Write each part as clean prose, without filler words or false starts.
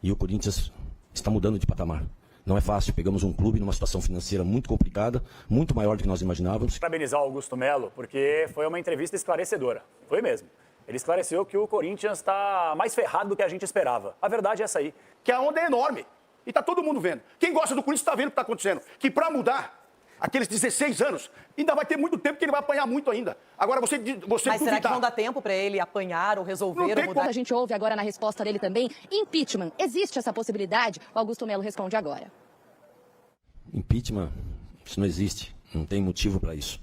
E o Corinthians está mudando de patamar. Não é fácil, pegamos um clube numa situação financeira muito complicada, muito maior do que nós imaginávamos. Parabenizar o Augusto Melo, porque foi uma entrevista esclarecedora. Foi mesmo. Ele esclareceu que o Corinthians está mais ferrado do que a gente esperava. A verdade é essa aí. Que a onda é enorme. E tá todo mundo vendo. Quem gosta do Corinthians está vendo o que está acontecendo. Que para mudar aqueles 16 anos, ainda vai ter muito tempo que ele vai apanhar muito ainda. Agora você Mas será que não dá tempo para ele apanhar ou resolver ou mudar? Como a gente ouve agora na resposta dele também, impeachment. Existe essa possibilidade? O Augusto Melo responde agora. Impeachment, isso não existe. Não tem motivo para isso.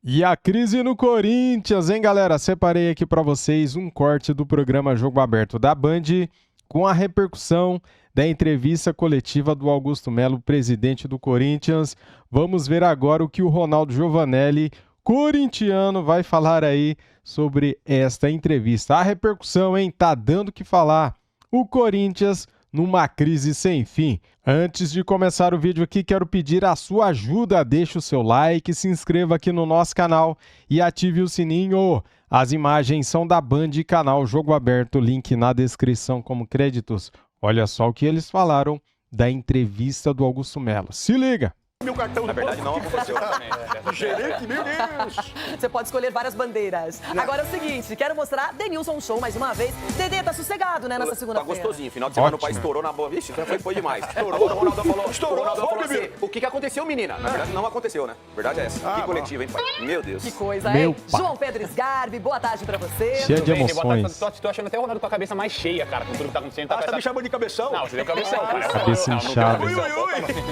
E a crise no Corinthians, hein, galera? Separei aqui para vocês um corte do programa Jogo Aberto da Band com a repercussão da entrevista coletiva do Augusto Melo, presidente do Corinthians. Vamos ver agora o que o Ronaldo Giovanelli, corintiano, vai falar aí sobre esta entrevista. A repercussão, hein? Tá dando o que falar. O Corinthians numa crise sem fim. Antes de começar o vídeo aqui, quero pedir a sua ajuda. Deixe o seu like, se inscreva aqui no nosso canal e ative o sininho. As imagens são da Band, canal Jogo Aberto, link na descrição como créditos. Olha só o que eles falaram da entrevista do Augusto Melo. Se liga! Meu cartão Na verdade, não aconteceu também. Gerente, meu Deus! Você pode escolher várias bandeiras. Agora é o seguinte, quero mostrar Denilson Show mais uma vez. Dedê, tá sossegado, né, nessa Tá segunda-feira? gostosinho. Final de semana o pai estourou na boa. Vixe, foi demais. Agora o Ronaldo falou assim, o que aconteceu, menina? Na verdade, não aconteceu, né? A verdade é essa. Que coletiva, hein, pai? Meu Deus. Que coisa, Meu hein? pai. João Pedro Sgarbi, boa tarde pra você. Cheia de emoções. Tô achando até o Ronaldo com a cabeça mais cheia, cara, com tudo que tá acontecendo. Tá me chamando de cabeção? Não, você deu cabeção, cara. Cabeça inchada.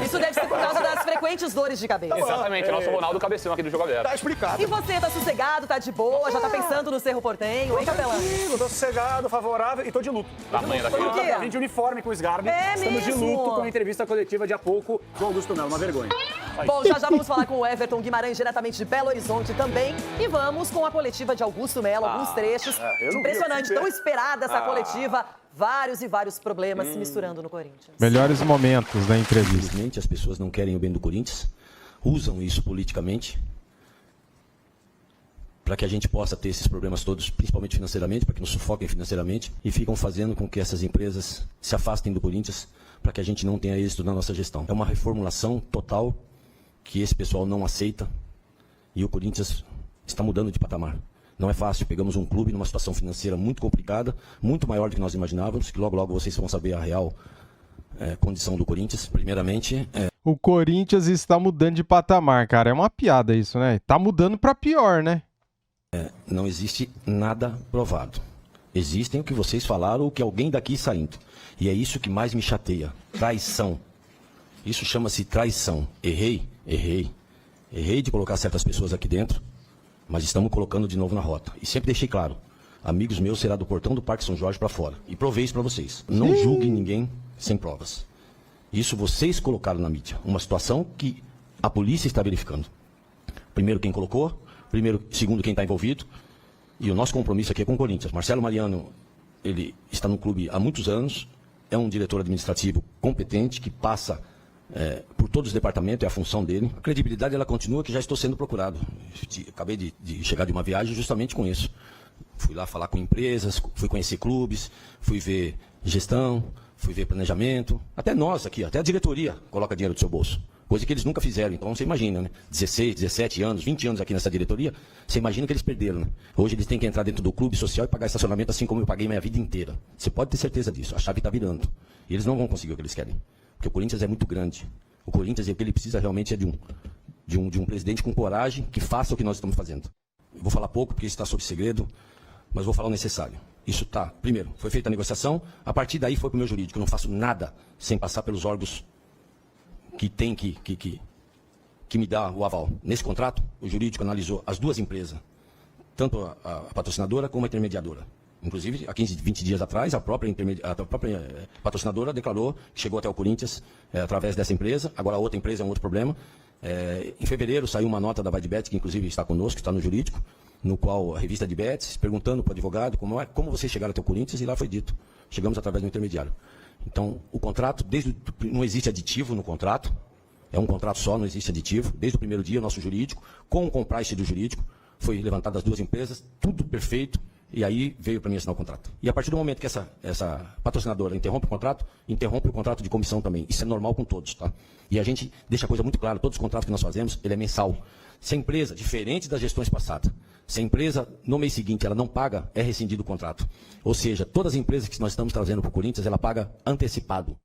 Isso deve ser por causa das frequentes dores de cabeça. Exatamente, nosso Ronaldo cabeção aqui do Jogo Aberto. Tá explicado. E você, tá sossegado, tá de boa, já tá pensando no Cerro Portenho, hein, capelão? Tranquilo, tô sossegado, favorável e tô de luto. Tamanho daqui. Por quê? Vim de uniforme com o Sgarbi. É Estamos mesmo? de luto com a entrevista coletiva de há pouco do Augusto Melo. Uma vergonha. Bom, já vamos falar com o Everton Guimarães, diretamente de Belo Horizonte também. E vamos com a coletiva de Augusto Melo, alguns trechos. Impressionante, tão esperada essa coletiva. Vários e vários problemas se misturando no Corinthians. Melhores momentos da entrevista. Infelizmente, as pessoas não querem o bem do Corinthians, usam isso politicamente para que a gente possa ter esses problemas todos, principalmente financeiramente, para que nos sufoquem financeiramente e ficam fazendo com que essas empresas se afastem do Corinthians para que a gente não tenha êxito na nossa gestão. É uma reformulação total que esse pessoal não aceita e o Corinthians está mudando de patamar. Não é fácil, pegamos um clube numa situação financeira muito complicada, muito maior do que nós imaginávamos, que logo logo vocês vão saber a real condição do Corinthians. Primeiramente, O Corinthians está mudando de patamar, cara. É uma piada isso, né? Tá mudando pra pior, né? não existe nada provado. Existem o que vocês falaram, o que alguém daqui saindo. E é isso que mais me chateia. Traição. Isso chama-se traição. Errei de colocar certas pessoas aqui dentro, mas estamos colocando de novo na rota. E sempre deixei claro, amigos meus será do portão do Parque São Jorge para fora. E provei isso para vocês. Não julguem ninguém sem provas. Isso vocês colocaram na mídia. Uma situação que a polícia está verificando. Primeiro quem colocou, segundo quem está envolvido. E o nosso compromisso aqui é com o Corinthians. Marcelo Mariano, ele está no clube há muitos anos, é um diretor administrativo competente, que passa por todos os departamentos, é a função dele. A credibilidade ela continua, que já estou sendo procurado. Acabei de chegar de uma viagem justamente com isso. Fui lá falar com empresas, fui conhecer clubes, fui ver gestão, fui ver planejamento. Até nós aqui, até a diretoria coloca dinheiro do seu bolso. Coisa que eles nunca fizeram. Então você imagina, né? 16, 17 anos, 20 anos aqui nessa diretoria, você imagina que eles perderam, né? Hoje eles têm que entrar dentro do clube social e pagar estacionamento assim como eu paguei minha vida inteira. Você pode ter certeza disso. A chave está virando. E eles não vão conseguir o que eles querem. Porque o Corinthians é muito grande. O Corinthians, o que ele precisa realmente é de um presidente com coragem que faça o que nós estamos fazendo. Eu vou falar pouco porque isso está sob segredo, mas vou falar o necessário. Isso tá. Primeiro, foi feita a negociação, a partir daí foi para o meu jurídico. Eu não faço nada sem passar pelos órgãos que tem que me dá o aval. Nesse contrato, o jurídico analisou as duas empresas, tanto a patrocinadora como a intermediadora. Inclusive, há 15, 20 dias atrás, a própria patrocinadora declarou que chegou até o Corinthians através dessa empresa. Agora, a outra empresa é um outro problema. Em fevereiro, saiu uma nota da VaideBet, que inclusive está conosco, está no jurídico, no qual a revista de bets, perguntando para o advogado como vocês chegaram até o Corinthians, e lá foi dito. Chegamos através do intermediário. Então, o contrato, não existe aditivo no contrato, é um contrato só, não existe aditivo. Desde o primeiro dia, o nosso jurídico, com o compliance do jurídico, foi levantado as duas empresas, tudo perfeito, E aí veio para mim assinar o contrato. E a partir do momento que essa patrocinadora interrompe o contrato de comissão também. Isso é normal com todos, tá? E a gente deixa a coisa muito clara, todos os contratos que nós fazemos, ele é mensal. Se a empresa, diferente das gestões passadas, se a empresa no mês seguinte ela não paga, é rescindido o contrato. Ou seja, todas as empresas que nós estamos trazendo para o Corinthians, ela paga antecipado.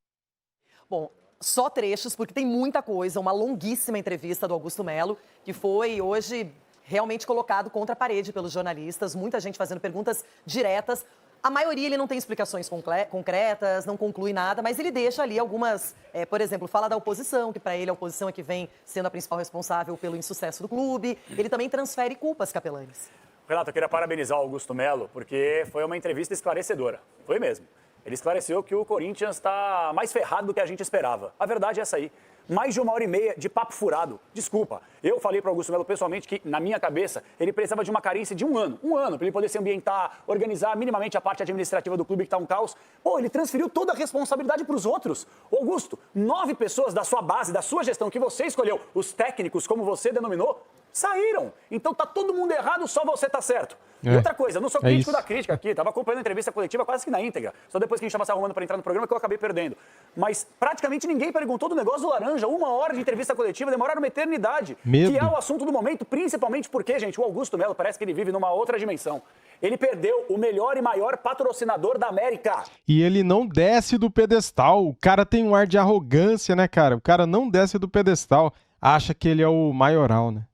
Bom, só trechos, porque tem muita coisa, uma longuíssima entrevista do Augusto Melo, que foi hoje realmente colocado contra a parede pelos jornalistas, muita gente fazendo perguntas diretas. A maioria ele não tem explicações concretas, não conclui nada, mas ele deixa ali algumas, por exemplo, fala da oposição, que para ele a oposição é que vem sendo a principal responsável pelo insucesso do clube. Ele também transfere culpas, Capelanes. Renato, eu queria parabenizar o Augusto Melo, porque foi uma entrevista esclarecedora. Foi mesmo. Ele esclareceu que o Corinthians está mais ferrado do que a gente esperava. A verdade é essa aí. Mais de 1h30 de papo furado. Desculpa, eu falei para o Augusto Melo pessoalmente que, na minha cabeça, ele precisava de uma carência de um ano, para ele poder se ambientar, organizar minimamente a parte administrativa do clube que está um caos. Pô, ele transferiu toda a responsabilidade para os outros. Augusto, 9 pessoas da sua base, da sua gestão, que você escolheu, os técnicos, como você denominou, saíram. Então tá todo mundo errado, só você tá certo. E outra coisa, eu não sou crítico da crítica aqui, tava acompanhando a entrevista coletiva quase que na íntegra. Só depois que a gente estava se arrumando para entrar no programa que eu acabei perdendo. Mas praticamente ninguém perguntou do negócio do laranja. 1 hora de entrevista coletiva, demoraram uma eternidade. Medo. Que é o assunto do momento, principalmente porque, gente, o Augusto Melo parece que ele vive numa outra dimensão. Ele perdeu o melhor e maior patrocinador da América. E ele não desce do pedestal. O cara tem um ar de arrogância, né, cara? O cara não desce do pedestal. Acha que ele é o maioral, né?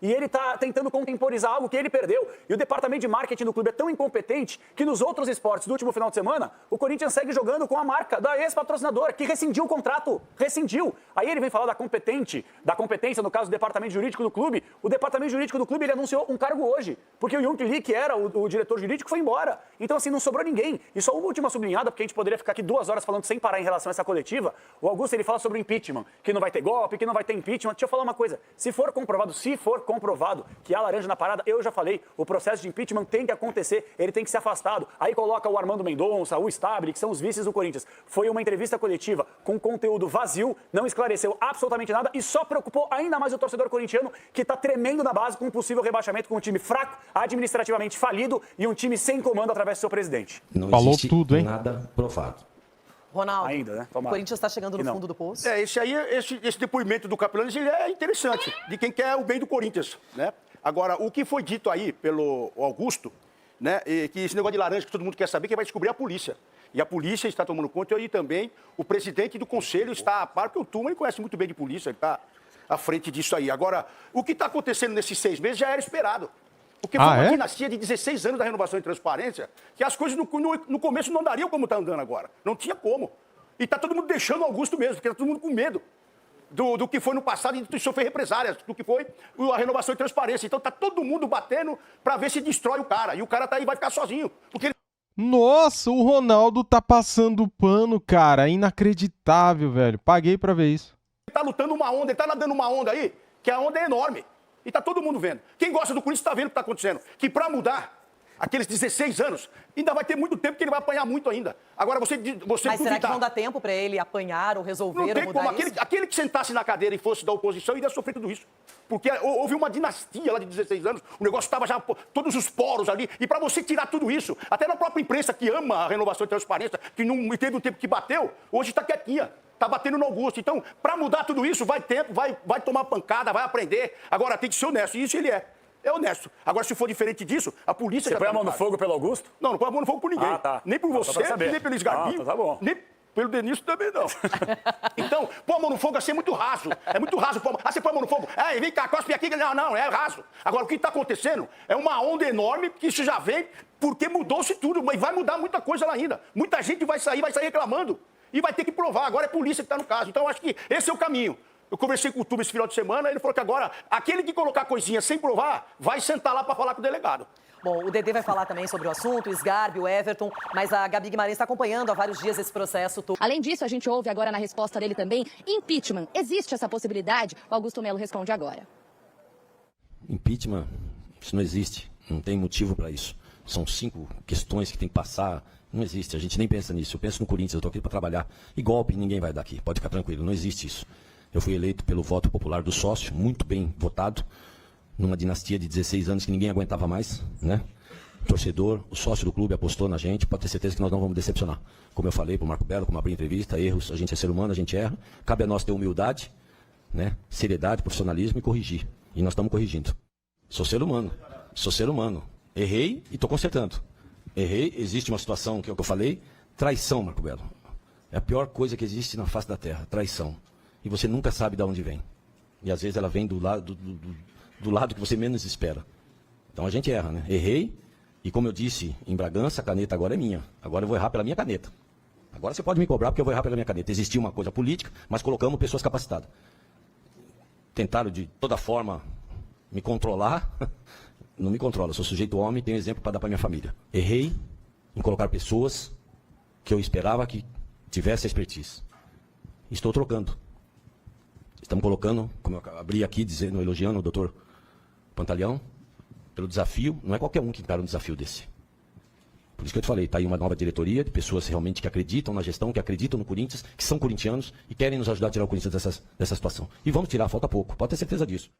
E ele está tentando contemporizar algo que ele perdeu. E o departamento de marketing do clube é tão incompetente que nos outros esportes do último final de semana, o Corinthians segue jogando com a marca da ex-patrocinadora, que rescindiu o contrato. Rescindiu. Aí ele vem falar da competência, no caso do departamento jurídico do clube. O departamento jurídico do clube ele anunciou um cargo hoje. Porque o Jung Lee, que era o diretor jurídico, foi embora. Então, assim, não sobrou ninguém. E só uma última sublinhada, porque a gente poderia ficar aqui 2 horas falando sem parar em relação a essa coletiva. O Augusto, ele fala sobre o impeachment, que não vai ter golpe, que não vai ter impeachment. Deixa eu falar uma coisa. Se for comprovado que há laranja na parada, eu já falei, o processo de impeachment tem que acontecer, ele tem que ser afastado. Aí coloca o Armando Mendonça, o Stabile, que são os vices do Corinthians. Foi uma entrevista coletiva com conteúdo vazio, não esclareceu absolutamente nada e só preocupou ainda mais o torcedor corintiano, que está tremendo na base com um possível rebaixamento, com um time fraco, administrativamente falido e um time sem comando através do seu presidente. Não Falou existe tudo, hein? nada provado. Ronaldo, Ainda, né? o Tomara. Corinthians está chegando no fundo do poço. Esse depoimento do Capelanes ele é interessante, de quem quer o bem do Corinthians, né? Agora, o que foi dito aí pelo Augusto, né, que esse negócio de laranja que todo mundo quer saber, quem vai descobrir é a polícia. E a polícia está tomando conta e também o presidente do conselho está a par, porque o Tuma ele conhece muito bem de polícia, ele está à frente disso aí. Agora, o que está acontecendo nesses 6 meses já era esperado. Porque foi uma dinastia de 16 anos da renovação e transparência, que as coisas no começo não andariam como está andando agora. Não tinha como. E está todo mundo deixando o Augusto mesmo, porque está todo mundo com medo do que foi no passado e sofrer represálias, do que foi a renovação e transparência. Então está todo mundo batendo para ver se destrói o cara. E o cara tá aí vai ficar sozinho. Porque ele... Nossa, o Ronaldo tá passando pano, cara. Inacreditável, velho. Paguei pra ver isso. Ele tá lutando uma onda, ele tá nadando uma onda aí, que a onda é enorme. E tá todo mundo vendo. Quem gosta do Corinthians tá vendo o que tá acontecendo. Que para mudar aqueles 16 anos, ainda vai ter muito tempo que ele vai apanhar muito ainda. Agora, você Mas duvidar... será que não dá tempo para ele apanhar ou resolver Não ou tem mudar como. isso? Aquele que sentasse na cadeira e fosse da oposição iria sofrer tudo isso. Porque houve uma dinastia lá de 16 anos, o negócio estava já todos os poros ali. E para você tirar tudo isso, até na própria imprensa que ama a renovação e transparência, que não teve o tempo que bateu, hoje está quietinha. Está batendo no Augusto. Então, para mudar tudo isso, vai tempo, vai tomar pancada, vai aprender. Agora, tem que ser honesto. E isso ele é. É honesto. Agora, se for diferente disso, a polícia... Você põe a mão no fogo pelo Augusto? Não, não põe a mão no fogo por ninguém. Ah, tá. Nem por você, nem pelo Sgarbinho, tá bom. nem pelo Denício também não. Então, pôr a mão no fogo assim é muito raso. É muito raso. Você põe a mão no fogo. Vem cá, cospe aqui. Não, é raso. Agora, o que está acontecendo é uma onda enorme, que isso já vem porque mudou-se tudo. E vai mudar muita coisa lá ainda. Muita gente vai sair reclamando. E vai ter que provar. Agora é a polícia que está no caso. Então, eu acho que esse é o caminho. Eu conversei com o Tuba esse final de semana, ele falou que agora, aquele que colocar coisinha sem provar, vai sentar lá para falar com o delegado. Bom, o Dedê vai falar também sobre o assunto, o Sgarbi, o Everton, mas a Gabi Guimarães está acompanhando há vários dias esse processo todo. Além disso, a gente ouve agora na resposta dele também impeachment. Existe essa possibilidade? O Augusto Melo responde agora. Impeachment, isso não existe. Não tem motivo para isso. São 5 questões que tem que passar. Não existe, a gente nem pensa nisso. Eu penso no Corinthians, eu estou aqui para trabalhar. E golpe ninguém vai dar aqui, pode ficar tranquilo, não existe isso. Eu fui eleito pelo voto popular do sócio, muito bem votado, numa dinastia de 16 anos que ninguém aguentava mais, né? O torcedor, o sócio do clube apostou na gente, pode ter certeza que nós não vamos decepcionar. Como eu falei para o Marco Belo, como abri entrevista, erros, a gente é ser humano, a gente erra. Cabe a nós ter humildade, né, seriedade, profissionalismo e corrigir. E nós estamos corrigindo. Sou ser humano. Errei e estou consertando. Errei, existe uma situação que é o que eu falei, traição, Marco Belo. É a pior coisa que existe na face da terra, traição. E você nunca sabe de onde vem. E às vezes ela vem do lado que você menos espera. Então a gente erra, né? Errei. E como eu disse em Bragança, a caneta agora é minha. Agora eu vou errar pela minha caneta. Agora você pode me cobrar porque eu vou errar pela minha caneta. Existia uma coisa política, mas colocamos pessoas capacitadas. Tentaram de toda forma me controlar. Não me controla, eu sou sujeito homem, tenho exemplo para dar para minha família. Errei em colocar pessoas que eu esperava que tivesse expertise. Estou trocando. Estamos colocando, como eu abri aqui dizendo, elogiando o doutor Pantaleão, pelo desafio. Não é qualquer um que encara um desafio desse. Por isso que eu te falei, está aí uma nova diretoria de pessoas realmente que acreditam na gestão, que acreditam no Corinthians, que são corintianos e querem nos ajudar a tirar o Corinthians dessa situação. E vamos tirar, falta pouco, pode ter certeza disso.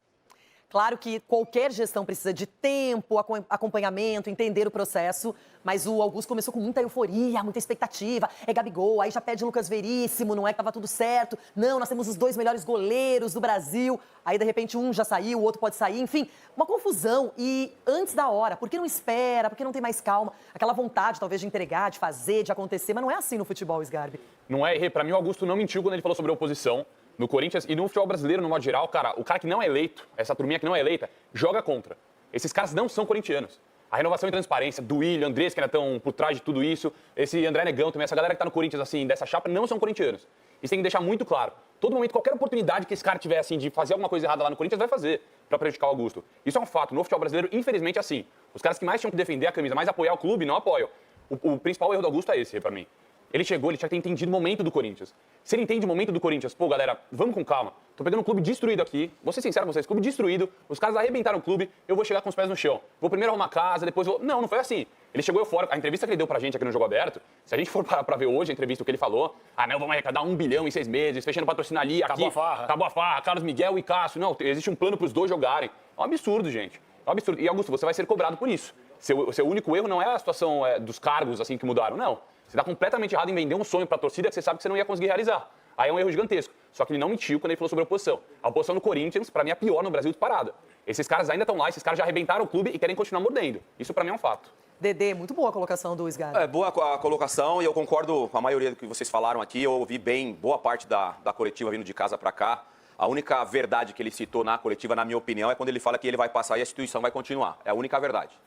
Claro que qualquer gestão precisa de tempo, acompanhamento, entender o processo, mas o Augusto começou com muita euforia, muita expectativa. É Gabigol, aí já pede Lucas Veríssimo, não é que tava tudo certo. Não, nós temos os 2 melhores goleiros do Brasil. Aí, de repente, um já saiu, o outro pode sair. Enfim, uma confusão. E antes da hora, por que não espera? Por que não tem mais calma? Aquela vontade, talvez, de entregar, de fazer, de acontecer. Mas não é assim no futebol, Sgarbi. Não é, pra mim, o Augusto não mentiu quando ele falou sobre a oposição. No Corinthians e no futebol brasileiro, no modo geral, cara, o cara que não é eleito, essa turminha que não é eleita, joga contra. Esses caras não são corintianos. A renovação e transparência do Willian, Andrés, que ainda estão por trás de tudo isso, esse André Negão também, essa galera que tá no Corinthians, assim, dessa chapa, não são corintianos. Isso tem que deixar muito claro. Todo momento, qualquer oportunidade que esse cara tiver, assim, de fazer alguma coisa errada lá no Corinthians, vai fazer pra prejudicar o Augusto. Isso é um fato. No futebol brasileiro, infelizmente, é assim. Os caras que mais tinham que defender a camisa, mais apoiar o clube, não apoiam. O principal erro do Augusto é esse, pra mim. Ele chegou, ele tinha que ter entendido o momento do Corinthians. Se ele entende o momento do Corinthians, pô, galera, vamos com calma. Tô pegando um clube destruído aqui. Vou ser sincero com vocês, clube destruído. Os caras arrebentaram o clube, eu vou chegar com os pés no chão. Vou primeiro arrumar casa, depois vou... Não foi assim. Ele chegou eufórico. A entrevista que ele deu pra gente aqui no Jogo Aberto, se a gente for parar pra ver hoje a entrevista que ele falou, não, vamos arrecadar 1 bilhão em 6 meses, fechando patrocínio ali, aqui. Acabou a farra. Carlos Miguel e Cássio. Não, existe um plano pros dois jogarem. É um absurdo, gente. É um absurdo. E, Augusto, você vai ser cobrado por isso. Seu único erro não é a situação dos cargos, assim, que mudaram, não. Você está completamente errado em vender um sonho para a torcida que você sabe que você não ia conseguir realizar. Aí é um erro gigantesco. Só que ele não mentiu quando ele falou sobre a oposição. A oposição no Corinthians, para mim, é a pior no Brasil disparada. Esses caras ainda estão lá, esses caras já arrebentaram o clube e querem continuar mordendo. Isso, para mim, é um fato. Dedê, muito boa a colocação do Sgarbi. É boa a colocação e eu concordo com a maioria do que vocês falaram aqui. Eu ouvi bem boa parte da coletiva vindo de casa para cá. A única verdade que ele citou na coletiva, na minha opinião, é quando ele fala que ele vai passar e a instituição vai continuar. É a única verdade.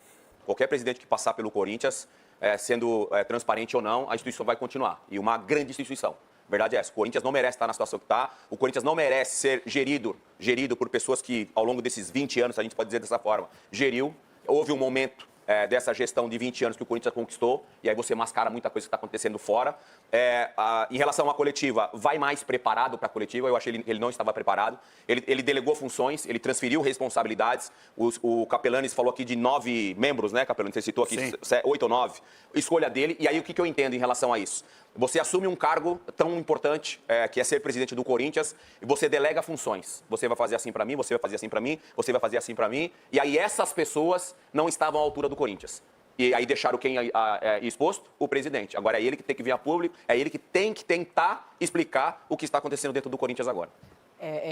Qualquer presidente que passar pelo Corinthians, sendo transparente ou não, a instituição vai continuar. E uma grande instituição. A verdade é essa. O Corinthians não merece estar na situação que está. O Corinthians não merece ser gerido por pessoas que, ao longo desses 20 anos, a gente pode dizer dessa forma, geriu. Houve um momento dessa gestão de 20 anos que o Corinthians conquistou, e aí você mascara muita coisa que está acontecendo fora. Em relação à coletiva, vai mais preparado para a coletiva, eu achei que ele não estava preparado. Ele delegou funções, ele transferiu responsabilidades. O Capelanes falou aqui de 9 membros, né, Capelanes? Você citou aqui 8 ou 9. Escolha dele, e aí o que eu entendo em relação a isso? Você assume um cargo tão importante, que é ser presidente do Corinthians, e você delega funções. Você vai fazer assim para mim, você vai fazer assim para mim, você vai fazer assim para mim. E aí essas pessoas não estavam à altura do Corinthians. E aí deixaram quem exposto? O presidente. Agora é ele que tem que vir a público, é ele que tem que tentar explicar o que está acontecendo dentro do Corinthians agora.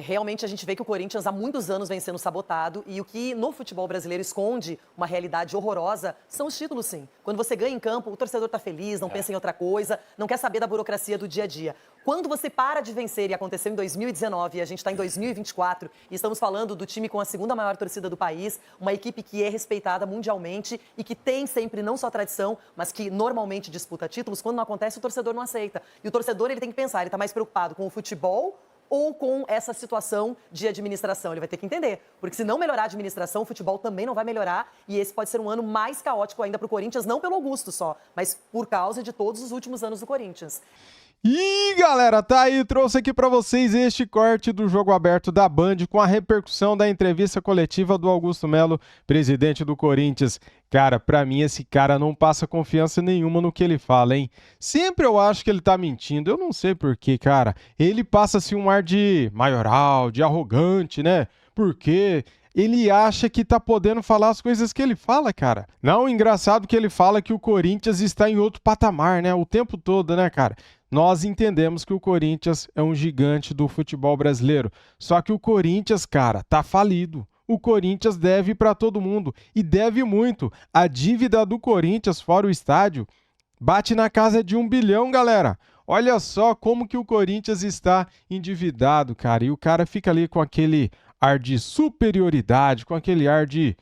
Realmente a gente vê que o Corinthians há muitos anos vem sendo sabotado e o que no futebol brasileiro esconde uma realidade horrorosa são os títulos, sim. Quando você ganha em campo, o torcedor está feliz, não pensa em outra coisa, não quer saber da burocracia do dia a dia. Quando você para de vencer, e aconteceu em 2019, e a gente está em 2024, e estamos falando do time com a segunda maior torcida do país, uma equipe que é respeitada mundialmente e que tem sempre não só tradição, mas que normalmente disputa títulos, quando não acontece, o torcedor não aceita. E o torcedor ele tem que pensar, ele está mais preocupado com o futebol ou com essa situação de administração. Ele vai ter que entender, porque se não melhorar a administração, o futebol também não vai melhorar e esse pode ser um ano mais caótico ainda para o Corinthians, não pelo Augusto só, mas por causa de todos os últimos anos do Corinthians. E galera, tá aí, trouxe aqui pra vocês este corte do Jogo Aberto da Band com a repercussão da entrevista coletiva do Augusto Melo, presidente do Corinthians. Cara, pra mim esse cara não passa confiança nenhuma no que ele fala, hein? Sempre eu acho que ele tá mentindo, eu não sei porquê, cara. Ele passa assim um ar de maioral, de arrogante, né? Porque ele acha que tá podendo falar as coisas que ele fala, cara. Não, engraçado que ele fala que o Corinthians está em outro patamar, né? O tempo todo, né, cara? Nós entendemos que o Corinthians é um gigante do futebol brasileiro. Só que o Corinthians, cara, tá falido. O Corinthians deve para todo mundo e deve muito. A dívida do Corinthians fora o estádio bate na casa de 1 bilhão, galera. Olha só como que o Corinthians está endividado, cara. E o cara fica ali com aquele ar de superioridade, com aquele ar de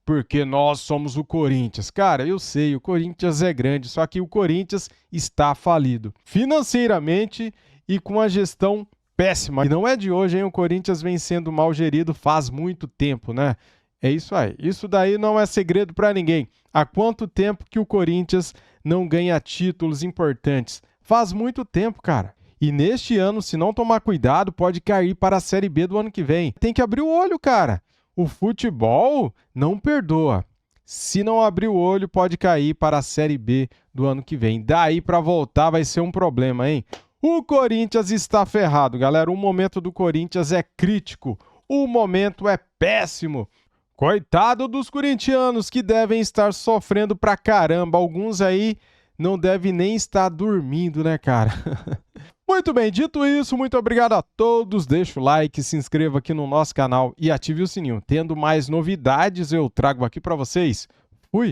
porque nós somos o Corinthians. Cara, eu sei, o Corinthians é grande, só que o Corinthians está falido financeiramente e com a gestão péssima. E não é de hoje, hein? O Corinthians vem sendo mal gerido faz muito tempo, né? É isso aí. Isso daí não é segredo para ninguém. Há quanto tempo que o Corinthians não ganha títulos importantes? Faz muito tempo, cara. E neste ano, se não tomar cuidado, pode cair para a Série B do ano que vem. Tem que abrir o olho, cara. O futebol não perdoa. Se não abrir o olho, pode cair para a Série B do ano que vem. Daí para voltar vai ser um problema, hein? O Corinthians está ferrado, galera. O momento do Corinthians é crítico. O momento é péssimo. Coitado dos corintianos que devem estar sofrendo pra caramba. Alguns aí não devem nem estar dormindo, né, cara? Muito bem, dito isso, muito obrigado a todos. Deixa o like, se inscreva aqui no nosso canal e ative o sininho. Tendo mais novidades, eu trago aqui pra vocês. Fui!